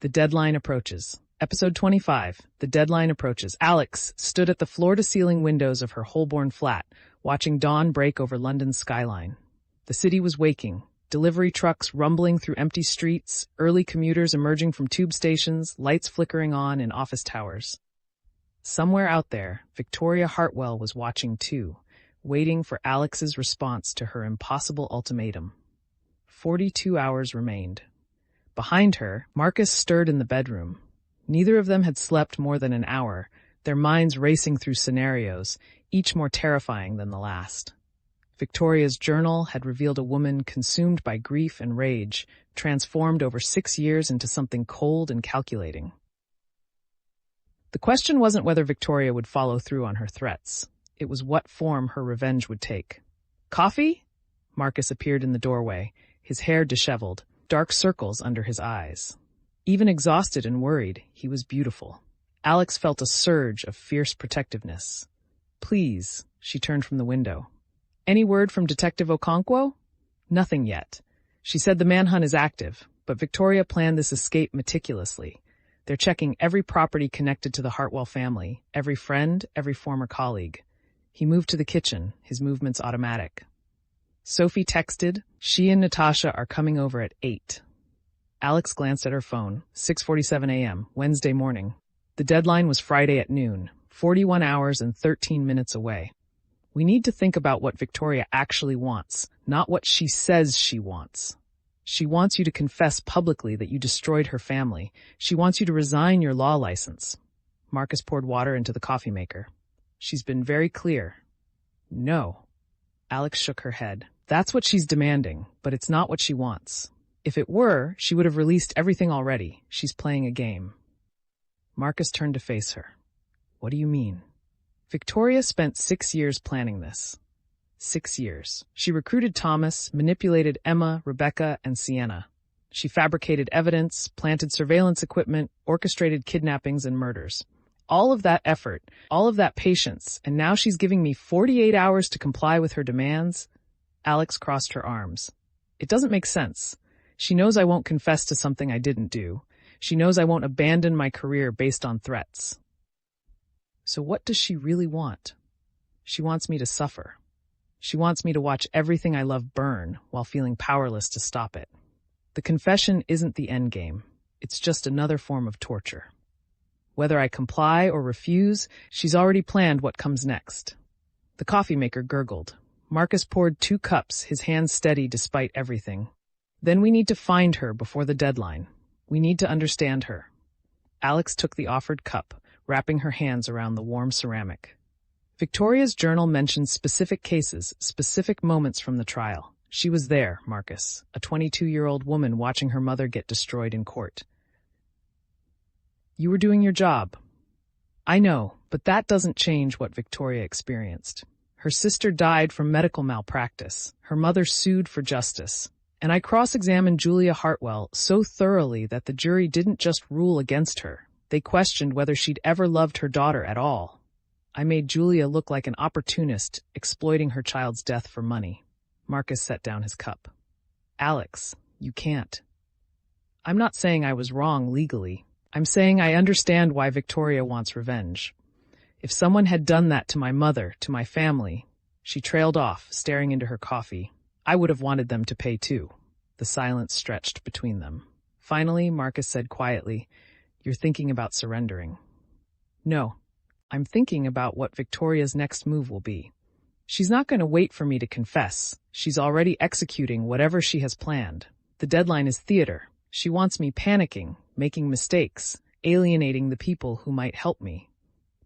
The deadline approaches. Episode 25. The deadline approaches. Alex stood at the floor-to-ceiling windows of her Holborn flat, watching dawn break over London's skyline. The city was waking. Delivery trucks rumbling through empty streets, early commuters emerging from tube stations, lights flickering on in office towers. Somewhere out there, Victoria Hartwell was watching too, waiting for Alex's response to her impossible ultimatum. 42 hours remained. Behind her, Marcus stirred in the bedroom. Neither of them had slept more than an hour, their minds racing through scenarios, each more terrifying than the last. Victoria's journal had revealed a woman consumed by grief and rage, transformed over 6 years into something cold and calculating. The question wasn't whether Victoria would follow through on her threats. It was what form her revenge would take. Coffee? Marcus appeared in the doorway, his hair disheveled, dark circles under his eyes. Even exhausted and worried, he was beautiful. Alex felt a surge of fierce protectiveness. Please, she turned from the window. Any word from Detective Okonkwo? Nothing yet. She said the manhunt is active, but Victoria planned this escape meticulously. They're checking every property connected to the Hartwell family, every friend, every former colleague. He moved to the kitchen, his movements automatic. Sophie texted, she and Natasha are coming over at 8. Alex glanced at her phone, 6:47 a.m., Wednesday morning. The deadline was Friday at noon, 41 hours and 13 minutes away. We need to think about what Victoria actually wants, not what she says she wants. She wants you to confess publicly that you destroyed her family. She wants you to resign your law license. Marcus poured water into the coffee maker. She's been very clear. No. Alex shook her head. That's what she's demanding, but it's not what she wants. If it were, she would have released everything already. She's playing a game. Marcus turned to face her. What do you mean? Victoria spent 6 years planning this. 6 years. She recruited Thomas, manipulated Emma, Rebecca, and Sienna. She fabricated evidence, planted surveillance equipment, orchestrated kidnappings and murders. All of that effort, all of that patience, and now she's giving me 48 hours to comply with her demands? Alex crossed her arms. It doesn't make sense. She knows I won't confess to something I didn't do. She knows I won't abandon my career based on threats. So what does she really want? She wants me to suffer. She wants me to watch everything I love burn while feeling powerless to stop it. The confession isn't the end game. It's just another form of torture. Whether I comply or refuse, she's already planned what comes next. The coffee maker gurgled. Marcus poured 2 cups, his hands steady despite everything. Then we need to find her before the deadline. We need to understand her. Alex took the offered cup, wrapping her hands around the warm ceramic. Victoria's journal mentions specific cases, specific moments from the trial. She was there, Marcus, a 22-year-old woman watching her mother get destroyed in court. You were doing your job. I know, but that doesn't change what Victoria experienced. Her sister died from medical malpractice. Her mother sued for justice. And I cross-examined Julia Hartwell so thoroughly that the jury didn't just rule against her. They questioned whether she'd ever loved her daughter at all. I made Julia look like an opportunist, exploiting her child's death for money. Marcus set down his cup. Alex, you can't. I'm not saying I was wrong legally. I'm saying I understand why Victoria wants revenge. If someone had done that to my mother, to my family, she trailed off, staring into her coffee. I would have wanted them to pay too. The silence stretched between them. Finally, Marcus said quietly, You're thinking about surrendering. No. I'm thinking about what Victoria's next move will be. She's not going to wait for me to confess. She's already executing whatever she has planned. The deadline is theater. She wants me panicking, making mistakes, alienating the people who might help me.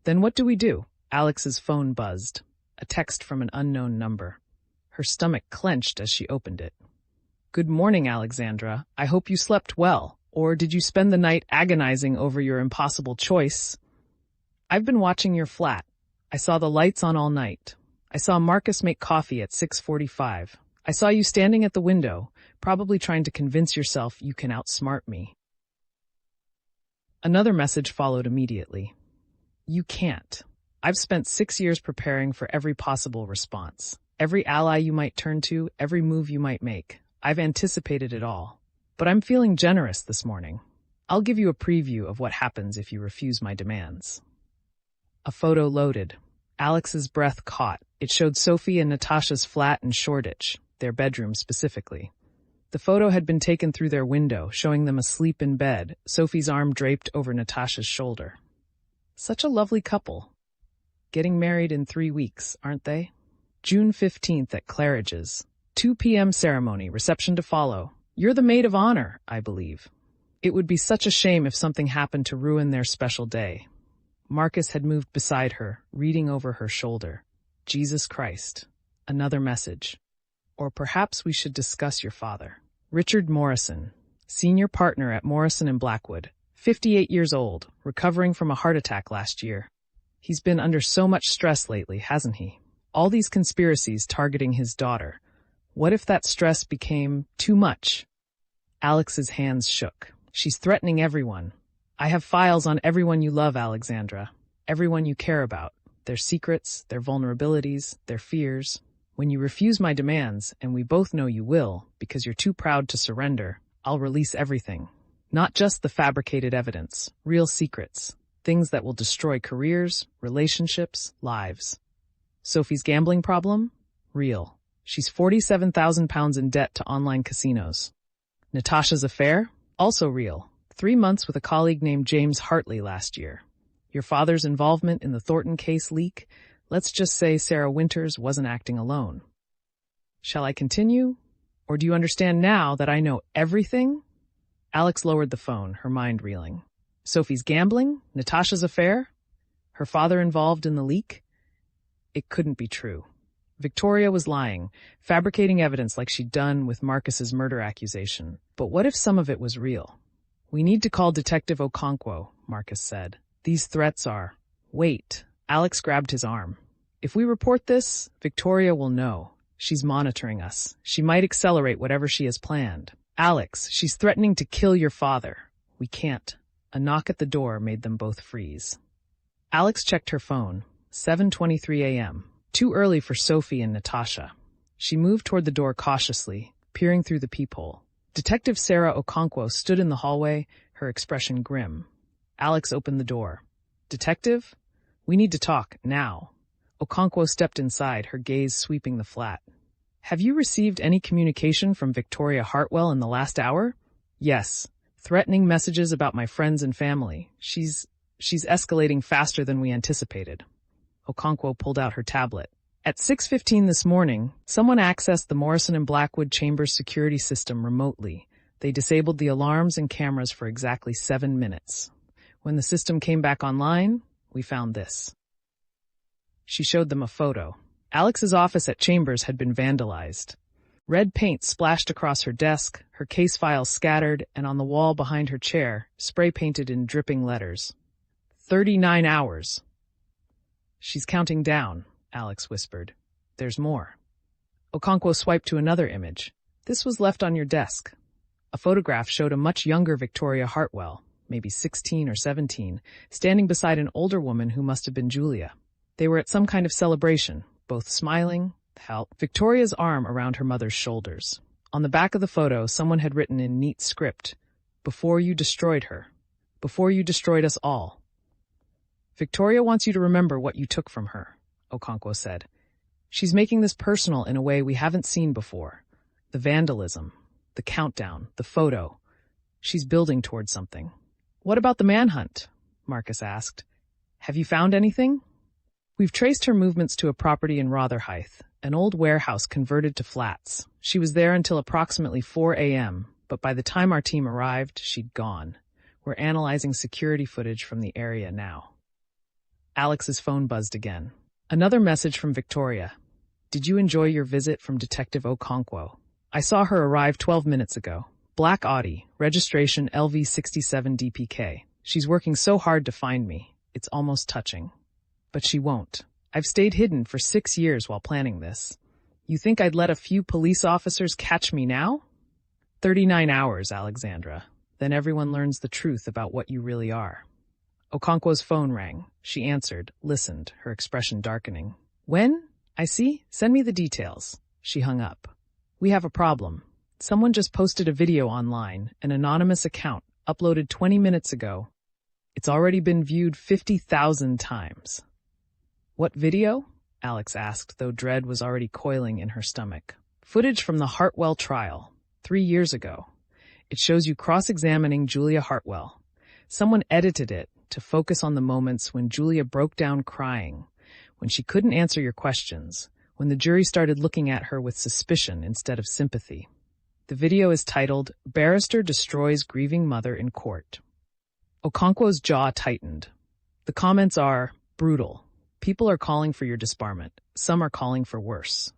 Then what do we do? Alex's phone buzzed. A text from an unknown number. Her stomach clenched as she opened it. Good morning, Alexandra. I hope you slept well. Or did you spend the night agonizing over your impossible choice? I've been watching your flat. I saw the lights on all night. I saw Marcus make coffee at 6:45. I saw you standing at the window, probably trying to convince yourself you can outsmart me. Another message followed immediately. You can't. I've spent 6 years preparing for every possible response. Every ally you might turn to, every move you might make. I've anticipated it all. But I'm feeling generous this morning. I'll give you a preview of what happens if you refuse my demands. A photo loaded. Alex's breath caught. It showed Sophie and Natasha's flat in Shoreditch, their bedroom specifically. The photo had been taken through their window, showing them asleep in bed, Sophie's arm draped over Natasha's shoulder. Such a lovely couple. Getting married in 3 weeks, aren't they? June 15th at Claridge's. 2 p.m. ceremony, reception to follow. You're the maid of honor, I believe. It would be such a shame if something happened to ruin their special day. Marcus had moved beside her, reading over her shoulder. Jesus Christ. Another message. Or perhaps we should discuss your father. Richard Morrison, senior partner at Morrison & Blackwood, 58 years old, recovering from a heart attack last year. He's been under so much stress lately, hasn't he? All these conspiracies targeting his daughter. What if that stress became too much? Alex's hands shook. She's threatening everyone. I have files on everyone you love, Alexandra. Everyone you care about. Their secrets, their vulnerabilities, their fears. When you refuse my demands, and we both know you will, because you're too proud to surrender, I'll release everything. Not just the fabricated evidence, real secrets. Things that will destroy careers, relationships, lives. Sophie's gambling problem? Real. She's 47,000 pounds in debt to online casinos. Natasha's affair? Also real. 3 months with a colleague named James Hartley last year. Your father's involvement in the Thornton case leak? Let's just say Sarah Winters wasn't acting alone. Shall I continue? Or do you understand now that I know everything? Alex lowered the phone, her mind reeling. Sophie's gambling? Natasha's affair? Her father involved in the leak? It couldn't be true. Victoria was lying, fabricating evidence like she'd done with Marcus's murder accusation. But what if some of it was real? We need to call Detective Okonkwo, Marcus said. These threats are... Wait. Alex grabbed his arm. If we report this, Victoria will know. She's monitoring us. She might accelerate whatever she has planned. Alex, she's threatening to kill your father. We can't. A knock at the door made them both freeze. Alex checked her phone. 7:23 a.m. Too early for Sophie and Natasha. She moved toward the door cautiously, peering through the peephole. Detective Sarah Okonkwo stood in the hallway, her expression grim. Alex opened the door. Detective? We need to talk, now. Okonkwo stepped inside, her gaze sweeping the flat. Have you received any communication from Victoria Hartwell in the last hour? Yes. Threatening messages about my friends and family. She's escalating faster than we anticipated. Okonkwo pulled out her tablet. At 6:15 this morning, someone accessed the Morrison & Blackwood Chambers security system remotely. They disabled the alarms and cameras for exactly 7 minutes. When the system came back online, we found this. She showed them a photo. Alex's office at Chambers had been vandalized. Red paint splashed across her desk, her case files scattered, and on the wall behind her chair, spray painted in dripping letters. 39 hours. She's counting down, Alex whispered. There's more. Okonkwo swiped to another image. This was left on your desk. A photograph showed a much younger Victoria Hartwell, maybe 16 or 17, standing beside an older woman who must have been Julia. They were at some kind of celebration, both smiling, Victoria's arm around her mother's shoulders. On the back of the photo, someone had written in neat script, "Before you destroyed her. Before you destroyed us all." Victoria wants you to remember what you took from her, Okonkwo said. She's making this personal in a way we haven't seen before. The vandalism, the countdown, the photo. She's building towards something. What about the manhunt? Marcus asked. Have you found anything? We've traced her movements to a property in Rotherhithe, an old warehouse converted to flats. She was there until approximately 4 a.m., but by the time our team arrived, she'd gone. We're analyzing security footage from the area now. Alex's phone buzzed again. Another message from Victoria. Did you enjoy your visit from Detective Okonkwo? I saw her arrive 12 minutes ago. Black Audi, registration LV67DPK. She's working so hard to find me. It's almost touching. But she won't. I've stayed hidden for 6 years while planning this. You think I'd let a few police officers catch me now? 39 hours, Alexandra. Then everyone learns the truth about what you really are. Okonkwo's phone rang. She answered, listened, her expression darkening. When? I see. Send me the details. She hung up. We have a problem. Someone just posted a video online, an anonymous account, uploaded 20 minutes ago. It's already been viewed 50,000 times. What video? Alex asked, though dread was already coiling in her stomach. Footage from the Hartwell trial, 3 years ago. It shows you cross-examining Julia Hartwell. Someone edited it to focus on the moments when Julia broke down crying, when she couldn't answer your questions, when the jury started looking at her with suspicion instead of sympathy. The video is titled, "Barrister Destroys Grieving Mother in Court." Okonkwo's jaw tightened. The comments are brutal. People are calling for your disbarment. Some are calling for worse.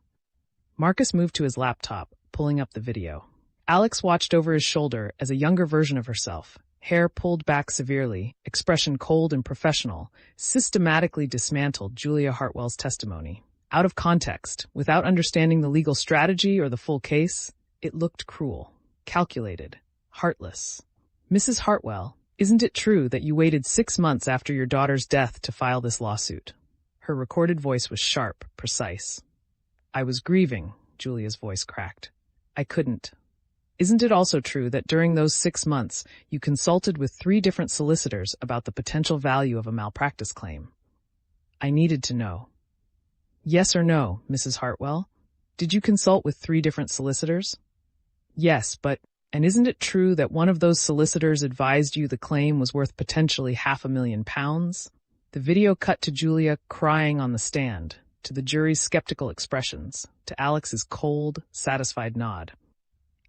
Marcus moved to his laptop, pulling up the video. Alex watched over his shoulder as a younger version of herself, hair pulled back severely, expression cold and professional, systematically dismantled Julia Hartwell's testimony. Out of context, without understanding the legal strategy or the full case, it looked cruel, calculated, heartless. "Mrs. Hartwell, isn't it true that you waited 6 months after your daughter's death to file this lawsuit?" Her recorded voice was sharp, precise. "I was grieving," Julia's voice cracked. "I couldn't." "Isn't it also true that during those 6 months you consulted with 3 different solicitors about the potential value of a malpractice claim?" "I needed to know." "Yes or no, Mrs. Hartwell? Did you consult with 3 different solicitors?" "Yes, and isn't it true that one of those solicitors advised you the claim was worth potentially £500,000? The video cut to Julia crying on the stand, to the jury's skeptical expressions, to Alex's cold, satisfied nod.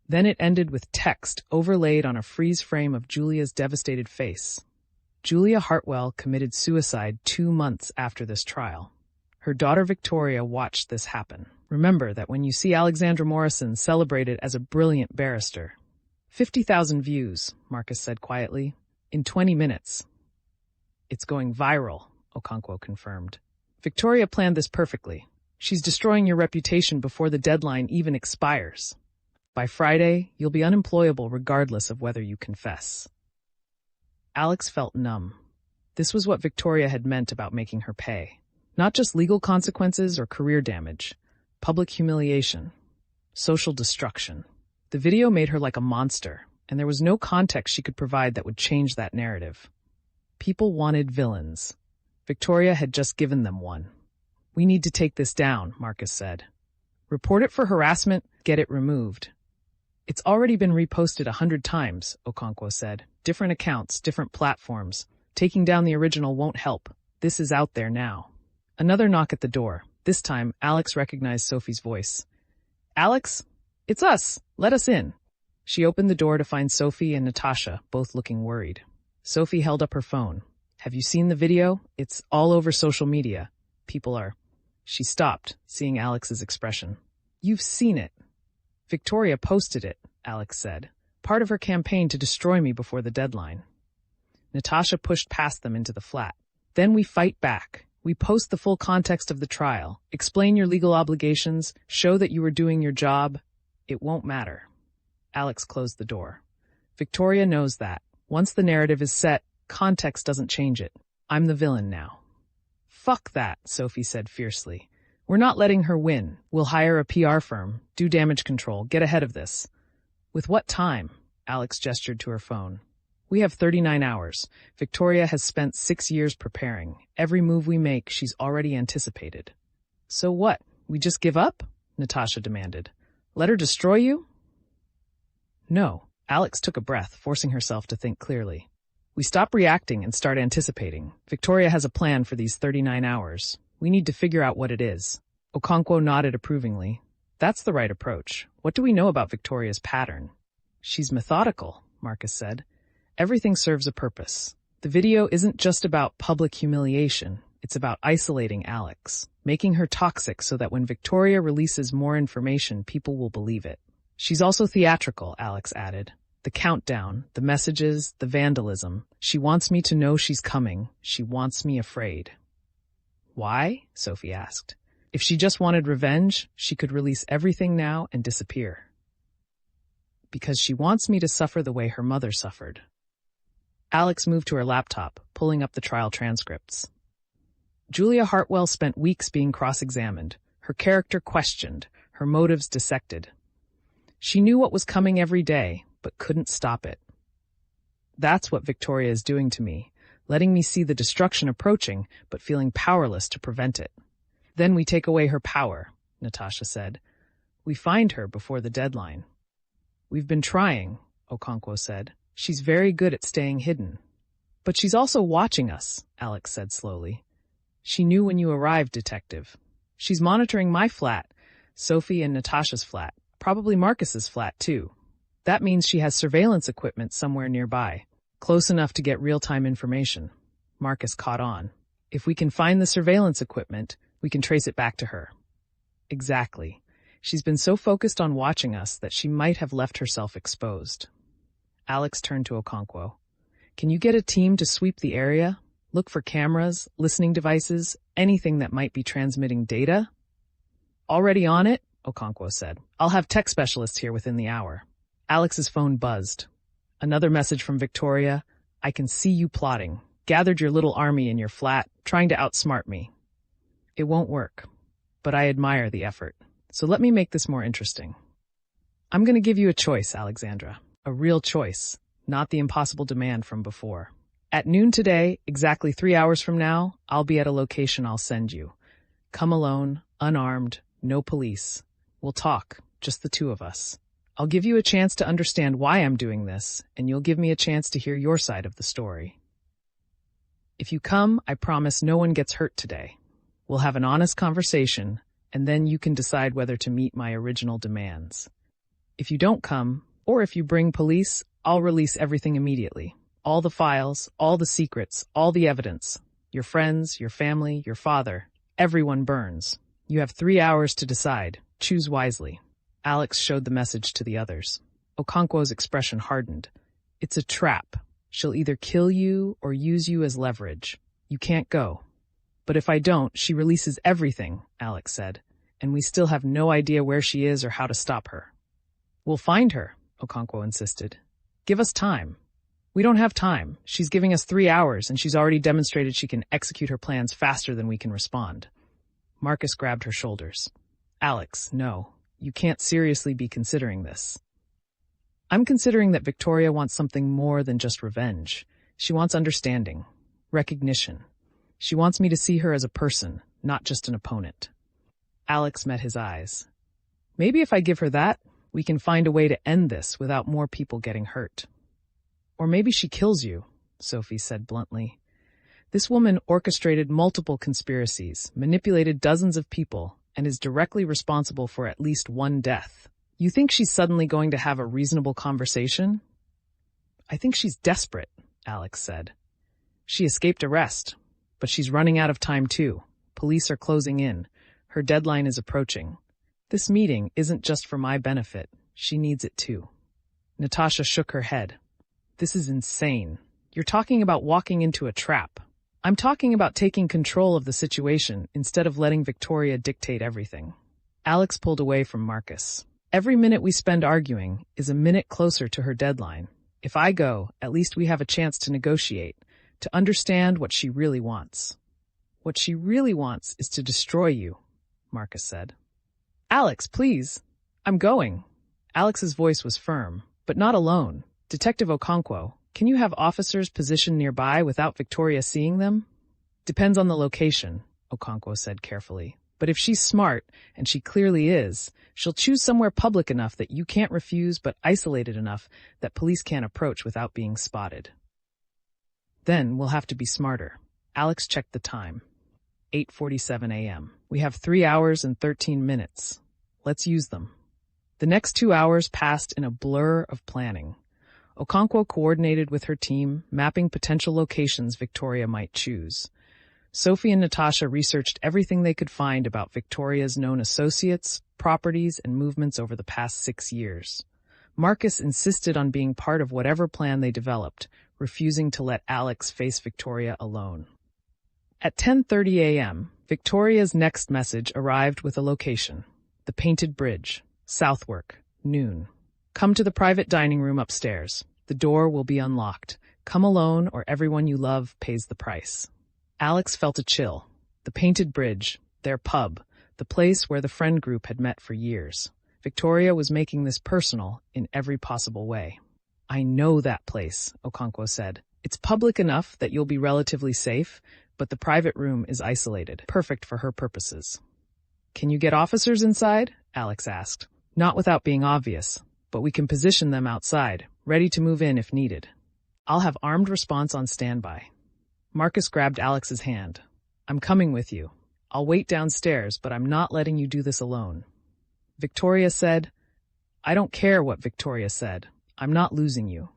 Then it ended with text overlaid on a freeze frame of Julia's devastated face. Julia Hartwell committed suicide 2 months after this trial. Her daughter Victoria watched this happen. Remember that when you see Alexandra Morrison celebrated as a brilliant barrister. 50,000 views, Marcus said quietly, in 20 minutes. "It's going viral," Okonkwo confirmed. "Victoria planned this perfectly. She's destroying your reputation before the deadline even expires. By Friday, you'll be unemployable regardless of whether you confess." Alex felt numb. This was what Victoria had meant about making her pay. Not just legal consequences or career damage, public humiliation, social destruction. The video made her like a monster, and there was no context she could provide that would change that narrative. People wanted villains. Victoria had just given them one. "We need to take this down," Marcus said. "Report it for harassment, get it removed." "It's already been reposted 100 times, Okonkwo said. "Different accounts, different platforms. Taking down the original won't help. This is out there now." Another knock at the door. This time, Alex recognized Sophie's voice. "Alex? It's us. Let us in." She opened the door to find Sophie and Natasha, both looking worried. Sophie held up her phone. "Have you seen the video? It's all over social media. People are..." She stopped, seeing Alex's expression. "You've seen it." "Victoria posted it," Alex said. "Part of her campaign to destroy me before the deadline." Natasha pushed past them into the flat. "Then we fight back. We post the full context of the trial, explain your legal obligations, show that you were doing your job. It won't matter." Alex closed the door. "Victoria knows that. Once the narrative is set, context doesn't change it. I'm the villain now." "Fuck that," Sophie said fiercely. "We're not letting her win. We'll hire a PR firm, do damage control, get ahead of this." "With what time?" Alex gestured to her phone. "We have 39 hours. Victoria has spent 6 years preparing. Every move we make, she's already anticipated." "So what? We just give up?" Natasha demanded. "Let her destroy you?" "No." Alex took a breath, forcing herself to think clearly. "We stop reacting and start anticipating. Victoria has a plan for these 39 hours. We need to figure out what it is." Okonkwo nodded approvingly. "That's the right approach. What do we know about Victoria's pattern?" "She's methodical," Marcus said. "Everything serves a purpose. The video isn't just about public humiliation. It's about isolating Alex, making her toxic so that when Victoria releases more information, people will believe it. She's also theatrical," Alex added. "The countdown, the messages, the vandalism. She wants me to know she's coming. She wants me afraid." "Why?" Sophie asked. "If she just wanted revenge, she could release everything now and disappear." "Because she wants me to suffer the way her mother suffered." Alex moved to her laptop, pulling up the trial transcripts. Julia Hartwell spent weeks being cross-examined, her character questioned, her motives dissected. She knew what was coming every day, but couldn't stop it. That's what Victoria is doing to me, letting me see the destruction approaching, but feeling powerless to prevent it. Then we take away her power, Natasha said. We find her before the deadline. We've been trying, Okonkwo said. She's very good at staying hidden. But she's also watching us, Alex said slowly. She knew when you arrived, Detective. She's monitoring my flat, Sophie and Natasha's flat, probably Marcus's flat too. That means she has surveillance equipment somewhere nearby, close enough to get real-time information. Marcus caught on. If we can find the surveillance equipment, we can trace it back to her. Exactly. She's been so focused on watching us that she might have left herself exposed. Alex turned to Okonkwo. Can you get a team to sweep the area? Look for cameras, listening devices, anything that might be transmitting data? Already on it, Okonkwo said. I'll have tech specialists here within the hour. Alex's phone buzzed. Another message from Victoria. I can see you plotting. Gathered your little army in your flat, trying to outsmart me. It won't work, but I admire the effort. So let me make this more interesting. I'm going to give you a choice, Alexandra. A real choice, not the impossible demand from before. At noon today, exactly 3 hours from now, I'll be at a location I'll send you. Come alone, unarmed, no police. We'll talk, just the two of us. I'll give you a chance to understand why I'm doing this, and you'll give me a chance to hear your side of the story. If you come, I promise no one gets hurt today. We'll have an honest conversation, and then you can decide whether to meet my original demands. If you don't come, or if you bring police, I'll release everything immediately. All the files, all the secrets, all the evidence. Your friends, your family, your father. Everyone burns. You have 3 hours to decide. Choose wisely. Alex showed the message to the others. Okonkwo's expression hardened. It's a trap. She'll either kill you or use you as leverage. You can't go. But if I don't, she releases everything, Alex said, and we still have no idea where she is or how to stop her. We'll find her, Okonkwo insisted. Give us time. We don't have time. She's giving us 3 hours, and she's already demonstrated she can execute her plans faster than we can respond. Marcus grabbed her shoulders. Alex, no. You can't seriously be considering this. I'm considering that Victoria wants something more than just revenge. She wants understanding, recognition. She wants me to see her as a person, not just an opponent. Alex met his eyes. Maybe if I give her that, we can find a way to end this without more people getting hurt. Or maybe she kills you, Sophie said bluntly. This woman orchestrated multiple conspiracies, manipulated dozens of people, and is directly responsible for at least one death. You think she's suddenly going to have a reasonable conversation? I think she's desperate, Alex said. She escaped arrest, but she's running out of time too. Police are closing in. Her deadline is approaching. This meeting isn't just for my benefit. She needs it too. Natasha shook her head. This is insane. You're talking about walking into a trap. I'm talking about taking control of the situation instead of letting Victoria dictate everything. Alex pulled away from Marcus. Every minute we spend arguing is a minute closer to her deadline. If I go, at least we have a chance to negotiate, to understand what she really wants. What she really wants is to destroy you, Marcus said. Alex, please. I'm going. Alex's voice was firm, but not alone. Detective Okonkwo, can you have officers positioned nearby without Victoria seeing them? Depends on the location, Okonkwo said carefully. But if she's smart, and she clearly is, she'll choose somewhere public enough that you can't refuse but isolated enough that police can't approach without being spotted. Then we'll have to be smarter. Alex checked the time. 8:47 a.m. We have 3 hours and 13 minutes. Let's use them. The next 2 hours passed in a blur of planning. Okonkwo coordinated with her team, mapping potential locations Victoria might choose. Sophie and Natasha researched everything they could find about Victoria's known associates, properties, and movements over the past 6 years. Marcus insisted on being part of whatever plan they developed, refusing to let Alex face Victoria alone. At 10:30 a.m., Victoria's next message arrived with a location. The Painted Bridge, Southwark, noon. Come to the private dining room upstairs. The door will be unlocked. Come alone or everyone you love pays the price. Alex felt a chill. The Painted Bridge, their pub, the place where the friend group had met for years. Victoria was making this personal in every possible way. I know that place, Okonkwo said. It's public enough that you'll be relatively safe, but the private room is isolated, perfect for her purposes. Can you get officers inside? Alex asked. Not without being obvious, but we can position them outside, ready to move in if needed. I'll have armed response on standby. Marcus grabbed Alex's hand. I'm coming with you. I'll wait downstairs, but I'm not letting you do this alone. Victoria said, I don't care what Victoria said. I'm not losing you.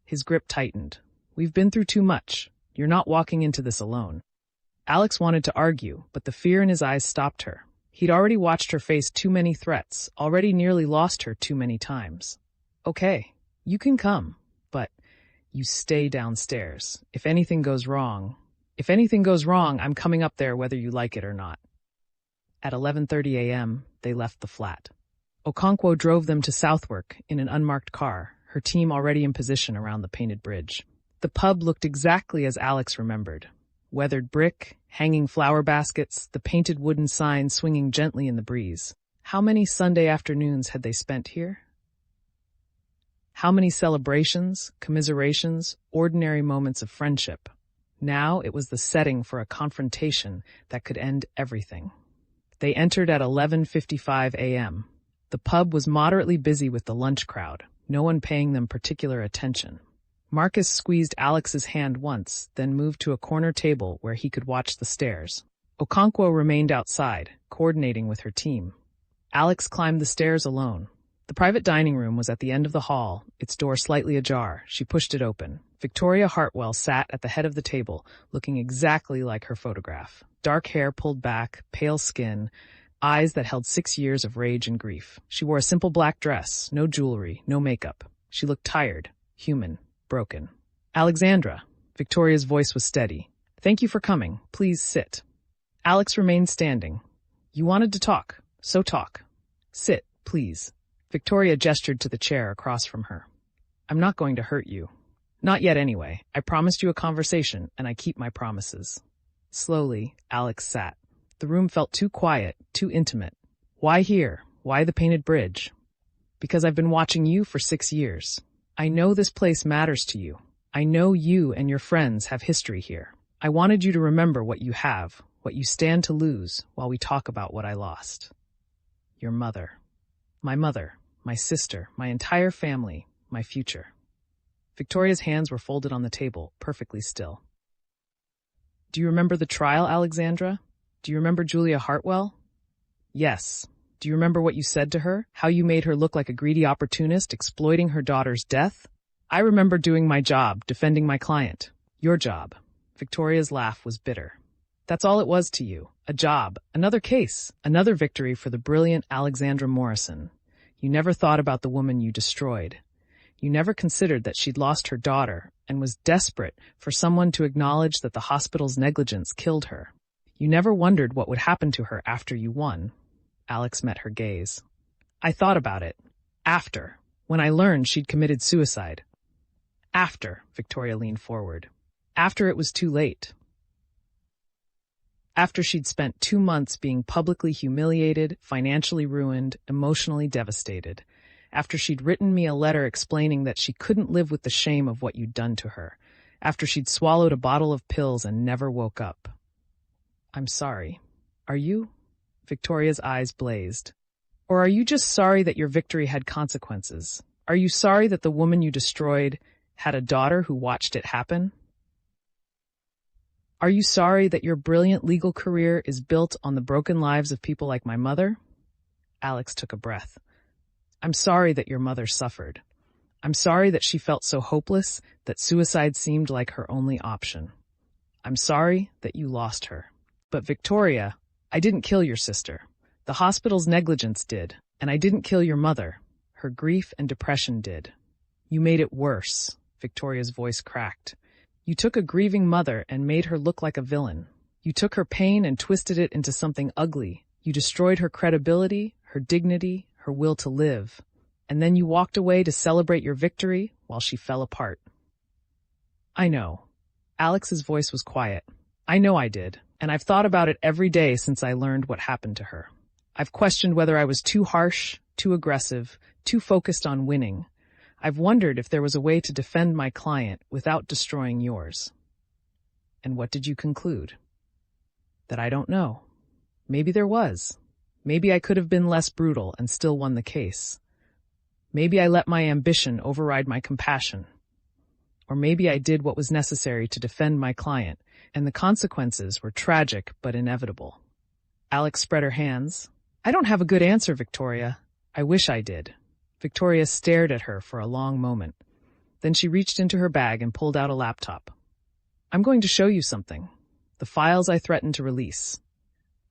His grip tightened. We've been through too much. You're not walking into this alone. Alex wanted to argue, but the fear in his eyes stopped her. He'd already watched her face too many threats, already nearly lost her too many times. Okay, you can come, but you stay downstairs. If anything goes wrong, I'm coming up there whether you like it or not. At 11:30 a.m., they left the flat. Okonkwo drove them to Southwark in an unmarked car, her team already in position around the painted bridge. The pub looked exactly as Alex remembered. Weathered brick, hanging flower baskets, the painted wooden sign swinging gently in the breeze. How many Sunday afternoons had they spent here? How many celebrations, commiserations, ordinary moments of friendship? Now it was the setting for a confrontation that could end everything. They entered at 11:55 a.m. The pub was moderately busy with the lunch crowd, no one paying them particular attention. Marcus squeezed Alex's hand once, then moved to a corner table where he could watch the stairs. Okonkwo remained outside, coordinating with her team. Alex climbed the stairs alone. The private dining room was at the end of the hall, its door slightly ajar. She pushed it open. Victoria Hartwell sat at the head of the table, looking exactly like her photograph. Dark hair pulled back, pale skin, eyes that held 6 years of rage and grief. She wore a simple black dress, no jewelry, no makeup. She looked tired, human, broken. Alexandra. Victoria's voice was steady. Thank you for coming. Please sit. Alex remained standing. You wanted to talk, so talk. Sit, please. Victoria gestured to the chair across from her. I'm not going to hurt you. Not yet anyway. I promised you a conversation, and I keep my promises. Slowly, Alex sat. The room felt too quiet, too intimate. Why here? Why the painted bridge? Because I've been watching you for 6 years. I know this place matters to you. I know you and your friends have history here. I wanted you to remember what you have, what you stand to lose, while we talk about what I lost. Your mother. My sister, my entire family, my future. Victoria's hands were folded on the table, perfectly still. Do you remember the trial, Alexandra? Do you remember Julia Hartwell? Yes. Do you remember what you said to her? How you made her look like a greedy opportunist exploiting her daughter's death? I remember doing my job, defending my client. Your job. Victoria's laugh was bitter. That's all it was to you. A job, another case, another victory for the brilliant Alexandra Morrison. You never thought about the woman you destroyed. You never considered that she'd lost her daughter and was desperate for someone to acknowledge that the hospital's negligence killed her. You never wondered what would happen to her after you won. Alex met her gaze. I thought about it. After, when I learned she'd committed suicide. After, Victoria leaned forward. After it was too late. After she'd spent 2 months being publicly humiliated, financially ruined, emotionally devastated. After she'd written me a letter explaining that she couldn't live with the shame of what you'd done to her. After she'd swallowed a bottle of pills and never woke up. I'm sorry. Are you? Victoria's eyes blazed. Or are you just sorry that your victory had consequences? Are you sorry that the woman you destroyed had a daughter who watched it happen? Are you sorry that your brilliant legal career is built on the broken lives of people like my mother? Alex took a breath. I'm sorry that your mother suffered. I'm sorry that she felt so hopeless that suicide seemed like her only option. I'm sorry that you lost her. But Victoria, I didn't kill your sister. The hospital's negligence did, and I didn't kill your mother. Her grief and depression did. You made it worse. Victoria's voice cracked. You took a grieving mother and made her look like a villain. You took her pain and twisted it into something ugly. You destroyed her credibility, her dignity, her will to live. And then you walked away to celebrate your victory while she fell apart. I know. Alex's voice was quiet. I know I did, and I've thought about it every day since I learned what happened to her. I've questioned whether I was too harsh, too aggressive, too focused on winning. I've wondered if there was a way to defend my client without destroying yours. And what did you conclude? That I don't know. Maybe there was. Maybe I could have been less brutal and still won the case. Maybe I let my ambition override my compassion. Or maybe I did what was necessary to defend my client, and the consequences were tragic but inevitable. Alex spread her hands. I don't have a good answer, Victoria. I wish I did. Victoria stared at her for a long moment. Then she reached into her bag and pulled out a laptop. I'm going to show you something. The files I threatened to release.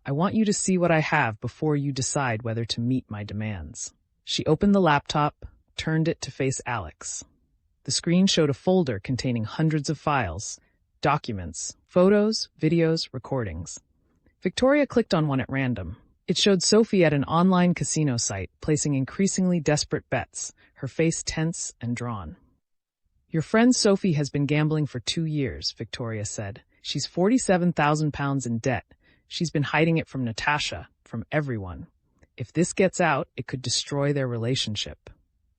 I want you to see what I have before you decide whether to meet my demands. She opened the laptop, turned it to face Alex. The screen showed a folder containing hundreds of files, documents, photos, videos, recordings. Victoria clicked on one at random. It showed Sophie at an online casino site, placing increasingly desperate bets, her face tense and drawn. Your friend Sophie has been gambling for 2 years, Victoria said. She's £47,000 in debt. She's been hiding it from Natasha, from everyone. If this gets out, it could destroy their relationship.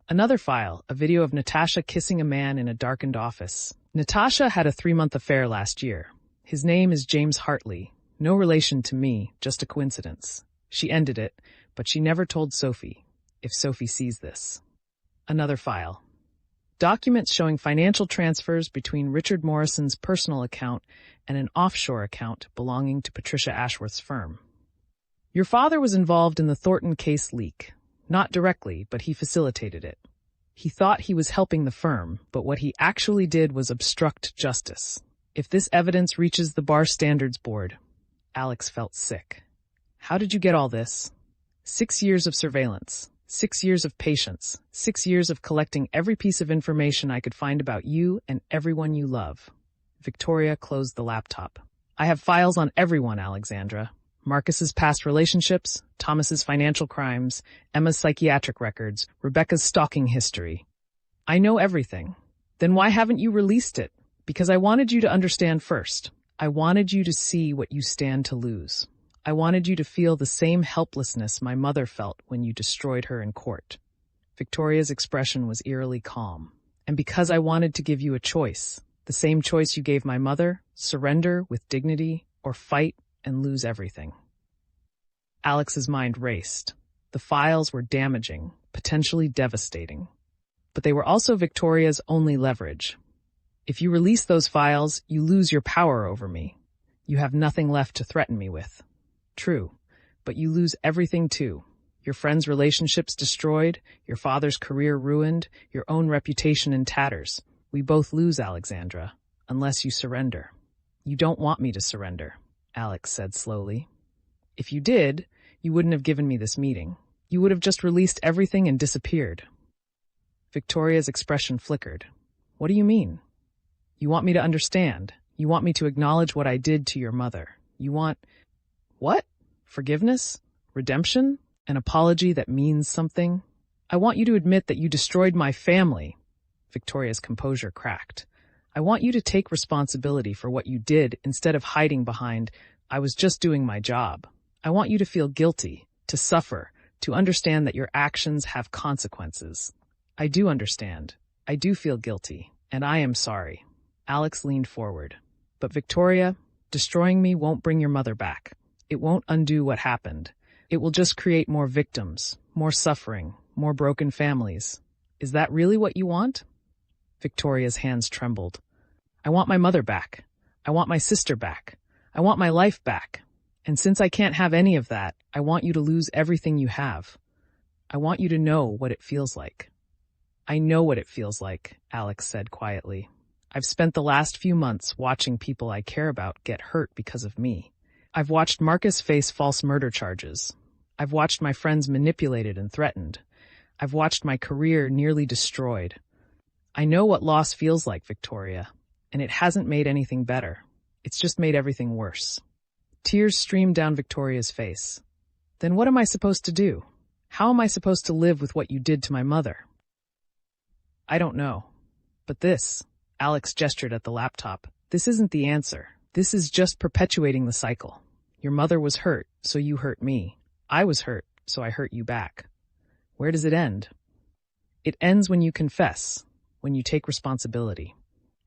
Another file, a video of Natasha kissing a man in a darkened office. Natasha had a 3-month affair last year. His name is James Hartley. No relation to me, just a coincidence. She ended it, but she never told Sophie, if Sophie sees this. Another file. Documents showing financial transfers between Richard Morrison's personal account and an offshore account belonging to Patricia Ashworth's firm. Your father was involved in the Thornton case leak. Not directly, but he facilitated it. He thought he was helping the firm, but what he actually did was obstruct justice. If this evidence reaches the Bar Standards Board, Alex felt sick. How did you get all this? 6 years of surveillance, 6 years of patience, 6 years of collecting every piece of information I could find about you and everyone you love. Victoria closed the laptop. I have files on everyone, Alexandra. Marcus's past relationships, Thomas's financial crimes, Emma's psychiatric records, Rebecca's stalking history. I know everything. Then why haven't you released it? Because I wanted you to understand first. I wanted you to see what you stand to lose. I wanted you to feel the same helplessness my mother felt when you destroyed her in court. Victoria's expression was eerily calm. And because I wanted to give you a choice, the same choice you gave my mother, surrender with dignity or fight and lose everything. Alex's mind raced. The files were damaging, potentially devastating. But they were also Victoria's only leverage. If you release those files, you lose your power over me. You have nothing left to threaten me with. True, but you lose everything too. Your friends' relationships destroyed, your father's career ruined, your own reputation in tatters. We both lose, Alexandra, unless you surrender. You don't want me to surrender, Alex said slowly. If you did, you wouldn't have given me this meeting. You would have just released everything and disappeared. Victoria's expression flickered. What do you mean? You want me to understand. You want me to acknowledge what I did to your mother. You want... What? Forgiveness? Redemption? An apology that means something? I want you to admit that you destroyed my family. Victoria's composure cracked. I want you to take responsibility for what you did instead of hiding behind, I was just doing my job. I want you to feel guilty, to suffer, to understand that your actions have consequences. I do understand. I do feel guilty, and I am sorry. Alex leaned forward. But Victoria, destroying me won't bring your mother back. It won't undo what happened. It will just create more victims, more suffering, more broken families. Is that really what you want? Victoria's hands trembled. I want my mother back. I want my sister back. I want my life back. And since I can't have any of that, I want you to lose everything you have. I want you to know what it feels like. I know what it feels like, Alex said quietly. I've spent the last few months watching people I care about get hurt because of me. I've watched Marcus face false murder charges. I've watched my friends manipulated and threatened. I've watched my career nearly destroyed. I know what loss feels like, Victoria, and it hasn't made anything better. It's just made everything worse. Tears streamed down Victoria's face. Then what am I supposed to do? How am I supposed to live with what you did to my mother? I don't know. But this, Alex gestured at the laptop, this isn't the answer. This is just perpetuating the cycle. Your mother was hurt, so you hurt me. I was hurt, so I hurt you back. Where does it end? It ends when you confess, when you take responsibility.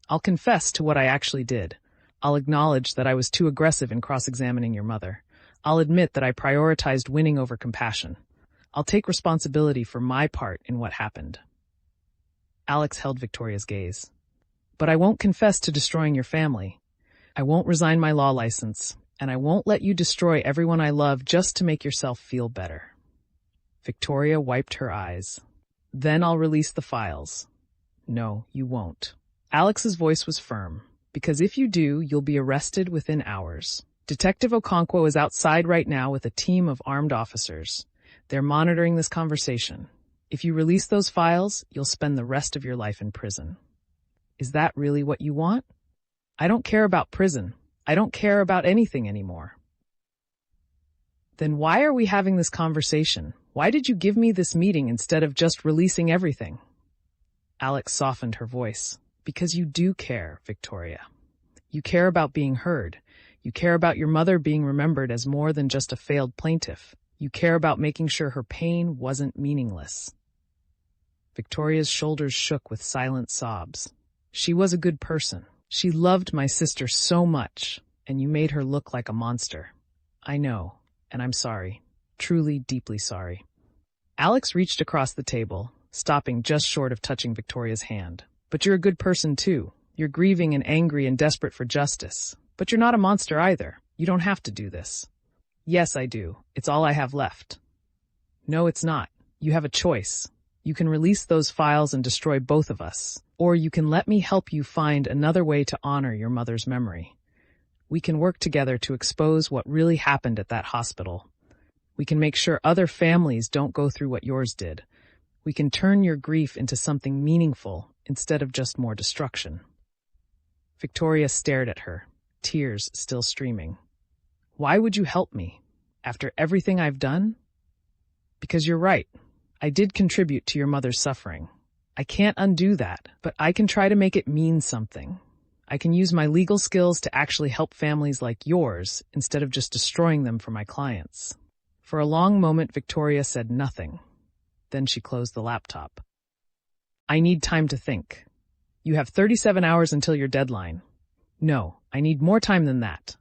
I'll confess to what I actually did. I'll acknowledge that I was too aggressive in cross-examining your mother. I'll admit that I prioritized winning over compassion. I'll take responsibility for my part in what happened. Alex held Victoria's gaze. But I won't confess to destroying your family. I won't resign my law license, and I won't let you destroy everyone I love just to make yourself feel better. Victoria wiped her eyes. Then I'll release the files. No, you won't. Alex's voice was firm. Because if you do, you'll be arrested within hours. Detective Okonkwo is outside right now with a team of armed officers. They're monitoring this conversation. If you release those files, you'll spend the rest of your life in prison. Is that really what you want? I don't care about prison. I don't care about anything anymore. Then why are we having this conversation? Why did you give me this meeting instead of just releasing everything? Alex softened her voice. Because you do care, Victoria. You care about being heard. You care about your mother being remembered as more than just a failed plaintiff. You care about making sure her pain wasn't meaningless. Victoria's shoulders shook with silent sobs. She was a good person. She loved my sister so much, and you made her look like a monster. I know, and I'm sorry. Truly, deeply sorry. Alex reached across the table, stopping just short of touching Victoria's hand. But you're a good person too. You're grieving and angry and desperate for justice. But you're not a monster either. You don't have to do this. Yes, I do. It's all I have left. No, it's not. You have a choice. You can release those files and destroy both of us. Or you can let me help you find another way to honor your mother's memory. We can work together to expose what really happened at that hospital. We can make sure other families don't go through what yours did. We can turn your grief into something meaningful instead of just more destruction. Victoria stared at her, tears still streaming. Why would you help me? After everything I've done? Because you're right. I did contribute to your mother's suffering. I can't undo that, but I can try to make it mean something. I can use my legal skills to actually help families like yours instead of just destroying them for my clients. For a long moment, Victoria said nothing. Then she closed the laptop. I need time to think. You have 37 hours until your deadline. No, I need more time than that.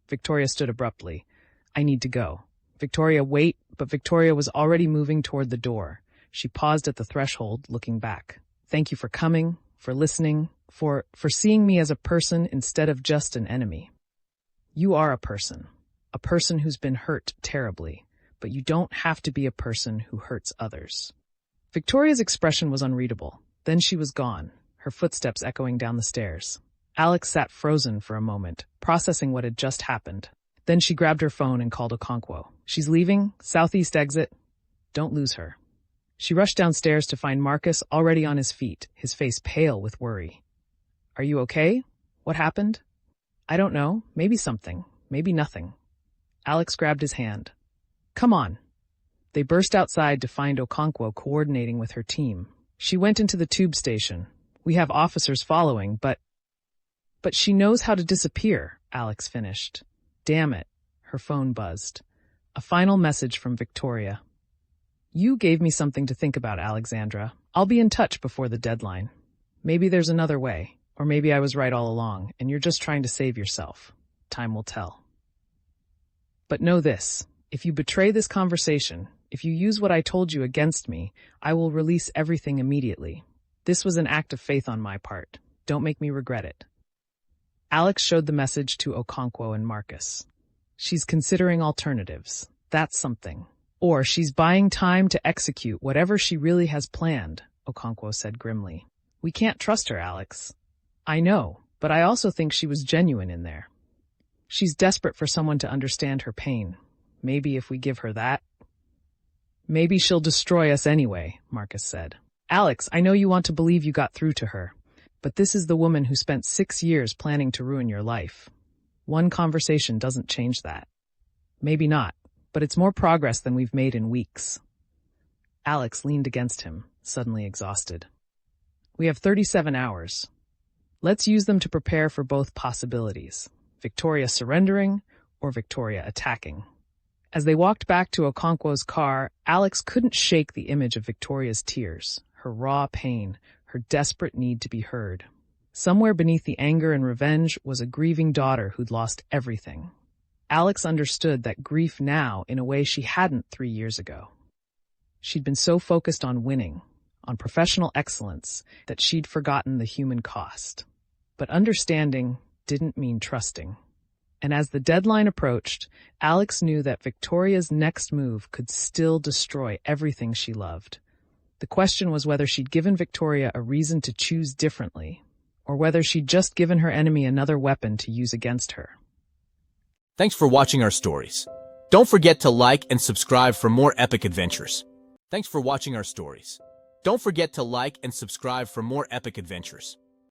Victoria stood abruptly. I need to go. Victoria, wait, but Victoria was already moving toward the door. She paused at the threshold, looking back. Thank you for coming, for listening, for seeing me as a person instead of just an enemy. You are a person who's been hurt terribly, but you don't have to be a person who hurts others. Victoria's expression was unreadable. Then she was gone, her footsteps echoing down the stairs. Alex sat frozen for a moment, processing what had just happened. Then she grabbed her phone and called Okonkwo. She's leaving, southeast exit. Don't lose her. She rushed downstairs to find Marcus already on his feet, his face pale with worry. Are you okay? What happened? I don't know. Maybe something. Maybe nothing. Alex grabbed his hand. Come on. They burst outside to find Okonkwo coordinating with her team. She went into the tube station. We have officers following, but she knows how to disappear, Alex finished. Damn it. Her phone buzzed. A final message from Victoria. You gave me something to think about, Alexandra. I'll be in touch before the deadline. Maybe there's another way, or maybe I was right all along, and you're just trying to save yourself. Time will tell. But know this, if you betray this conversation, if you use what I told you against me, I will release everything immediately. This was an act of faith on my part. Don't make me regret it. Alex showed the message to Okonkwo and Marcus. She's considering alternatives. That's something. Or she's buying time to execute whatever she really has planned, Okonkwo said grimly. We can't trust her, Alex. I know, but I also think she was genuine in there. She's desperate for someone to understand her pain. Maybe if we give her that. Maybe she'll destroy us anyway, Marcus said. Alex, I know you want to believe you got through to her, but this is the woman who spent 6 years planning to ruin your life. One conversation doesn't change that. Maybe not, but it's more progress than we've made in weeks. Alex leaned against him, suddenly exhausted. We have 37 hours. Let's use them to prepare for both possibilities. Victoria surrendering or Victoria attacking. As they walked back to Okonkwo's car, Alex couldn't shake the image of Victoria's tears, her raw pain, her desperate need to be heard. Somewhere beneath the anger and revenge was a grieving daughter who'd lost everything. Alex understood that grief now in a way she hadn't 3 years ago. She'd been so focused on winning, on professional excellence, that she'd forgotten the human cost. But understanding didn't mean trusting. And as the deadline approached, Alex knew that Victoria's next move could still destroy everything she loved. The question was whether she'd given Victoria a reason to choose differently, or whether she'd just given her enemy another weapon to use against her. Thanks for watching our stories. Don't forget to like and subscribe for more epic adventures. Thanks for watching our stories. Don't forget to like and subscribe for more epic adventures.